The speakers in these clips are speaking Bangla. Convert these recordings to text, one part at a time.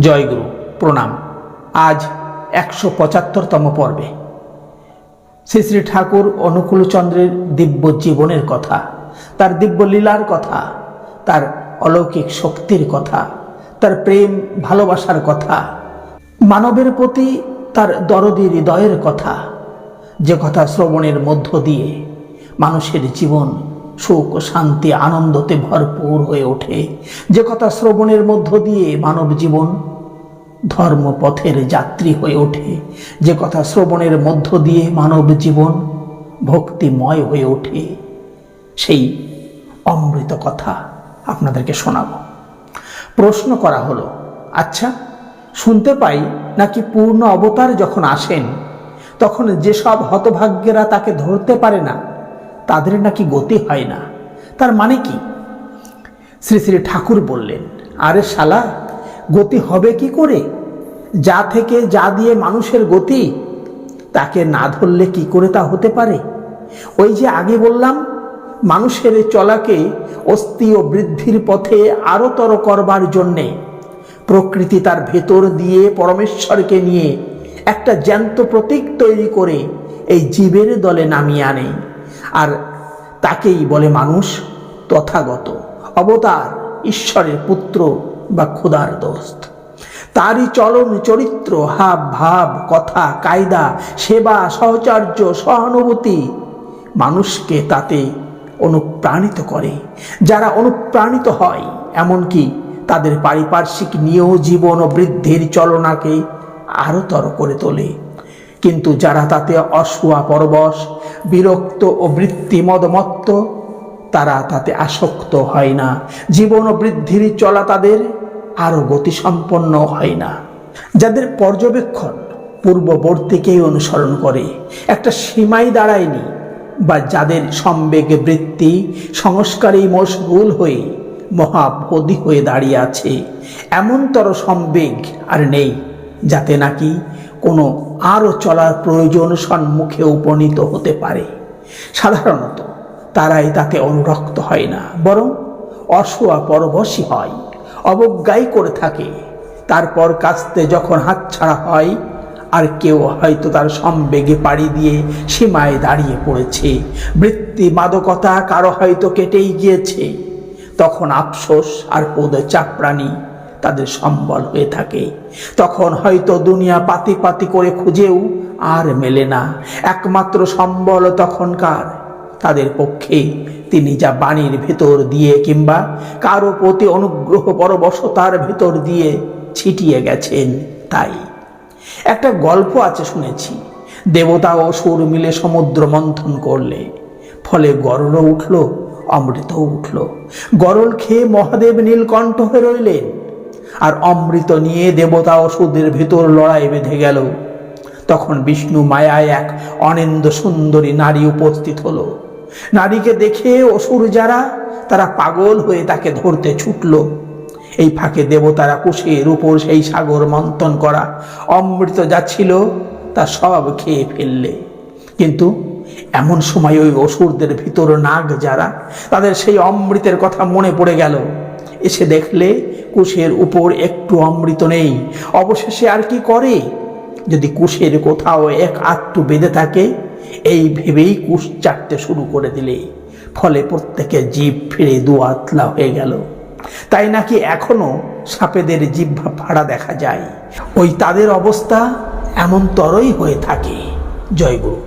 জয়গুরু প্রণাম। আজ ১৭৫তম পর্বে শ্রী শ্রী ঠাকুর অনুকূলচন্দ্রের দিব্য জীবনের কথা, তার দিব্য লীলার কথা, তার অলৌকিক শক্তির কথা, তার প্রেম ভালোবাসার কথা, মানবের প্রতি তার দরদি হৃদয়ের কথা, যে কথা শ্রবণের মধ্য দিয়ে মানুষের জীবন সুখ শান্তি আনন্দতে ভরপুর হয়ে ওঠে, যে কথা শ্রবণের মধ্য দিয়ে মানব জীবন ধর্মপথের যাত্রী হয়ে ওঠে, যে কথা শ্রবণের মধ্য দিয়ে মানব জীবন ভক্তিময় হয়ে ওঠে, সেই অমৃত কথা আপনাদেরকে শোনাব। প্রশ্ন করা হলো, আচ্ছা শুনতে পাই নাকি পূর্ণ অবতার যখন আসেন তখন যেসব হতভাগ্যেরা তাকে ধরতে পারে না তাদের নাকি গতি হয় না, তার মানে কি? শ্রী শ্রী ঠাকুর বললেন, আরে শালা, গতি হবে কি করে? যা থেকে যা দিয়ে মানুষের গতি, তাকে না ধরলে কি করে তা হতে পারে? ওই যে আগে বললাম, মানুষের চলাকে অস্থি ও বৃদ্ধির পথে আরোতর করবার জন্যে প্রকৃতি তার ভেতর দিয়ে পরমেশ্বরকে নিয়ে একটা জ্যান্ত প্রতীক তৈরি করে এই জীবের দলে নামিয়ে আনে, আর তাকেই বলে মানুষ, তথাগত অবতার, ঈশ্বরের পুত্র বা খোদার দোস্ত। তারই চলন চরিত্র, হাব ভাব, কথা কায়দা, সেবা, সহচর্য, সহানুভূতি মানুষকে তাতে অনুপ্রাণিত করে। যারা অনুপ্রাণিত হয় এমনকি তাদের পারিপার্শ্বিক নিয়েও জীবন ও বৃদ্ধির চলনাকে আরোতর করে তোলে। কিন্তু যারা তাতে অসুয়া পরবশ, বিরক্ত ও বৃত্তিমদমত্ত, তারা তাতে আসক্ত হয় না। জীবন ও বৃদ্ধির চলা তাদের আরো গতিসম্পন্ন হয় না। যাদের পর্যবেক্ষণ পূর্ববর্তীকেই অনুসরণ করে, একটা সীমাই দাঁড়ায়নি, বা যাদের সম্বেগ বৃত্তি সংস্কারেই মশগুল হয়ে মহাবোধি হয়ে দাঁড়িয়ে আছে, এমনতর সম্বেগ আর নেই যাতে নাকি কোনো আরও চলার প্রয়োজন সম্মুখে উপনীত হতে পারে। সাধারণত তারাই তাতে অনুরক্ত হয় না, বরং অসুয়া পরবশী হয়, অবজ্ঞাই করে থাকে। তারপর কাস্তে যখন হাতছাড়া হয় আর কেউ হয়তো তার সম্বেগে পাড়ি দিয়ে সীমায় দাঁড়িয়ে পড়েছে, বৃত্তি মাদকতা কারো হয়তো কেটেই গিয়েছে, তখন আফসোস আর পদ চাপড়ানি তাদের সম্বল হয়ে থাকে। তখন হয়তো দুনিয়া পাতি পাতি করে খুঁজেও আর মেলে না। একমাত্র সম্বল তখনকার তাদের পক্ষে তিনি যা বাণীর ভেতর দিয়ে কিংবা কারো প্রতি অনুগ্রহ পরবশতার ভেতর দিয়ে ছিটিয়ে গেছেন তাই। একটা গল্প আছে শুনেছি, দেবতা ও অসুর মিলে সমুদ্র মন্থন করলে, ফলে গরলও উঠল, অমৃতও উঠল। গরল খেয়ে মহাদেব নীলকণ্ঠ হয়ে রইলেন, আর অমৃত নিয়ে দেবতা অসুরদের ভেতর লড়াই বেঁধে গেল। তখন বিষ্ণু মায়ায় এক অনিন্দ সুন্দরী নারী উপস্থিত হলো। নারীকে দেখে অসুর যারা, তারা পাগল হয়ে তাকে ধরতে ছুটল। এই ফাঁকে দেবতারা কুশের উপর সেই সাগর মন্থন করা অমৃত যা ছিল তা সব খেয়ে ফেললে। কিন্তু এমন সময় ওই অসুরদের ভিতর নাগ যারা, তাদের সেই অমৃতের কথা মনে পড়ে গেল। এসে দেখলে কুশের উপর একটু অমৃত নেই। অবশেষে আর কি করে, যদি কুশের কোথাও এক আটটু বেঁধে থাকে, এই ভেবেই কুশ চাটতে শুরু করে দিলে, ফলে প্রত্যেকের জিভ ফিরে দুয়াতলা হয়ে গেল। তাই নাকি এখনো সাপেদের জিহ্বা ফাড়া দেখা যায়। ওই তাদের অবস্থা এমন তরই হয়ে থাকে। জয়গুরু।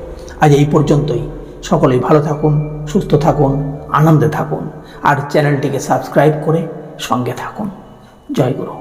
আজ এই পর্যন্তই। সকলেই ভালো থাকুন, সুস্থ থাকুন, আনন্দে থাকুন, আর চ্যানেলটিকে সাবস্ক্রাইব করে সঙ্গে থাকুন। জয়গুরু।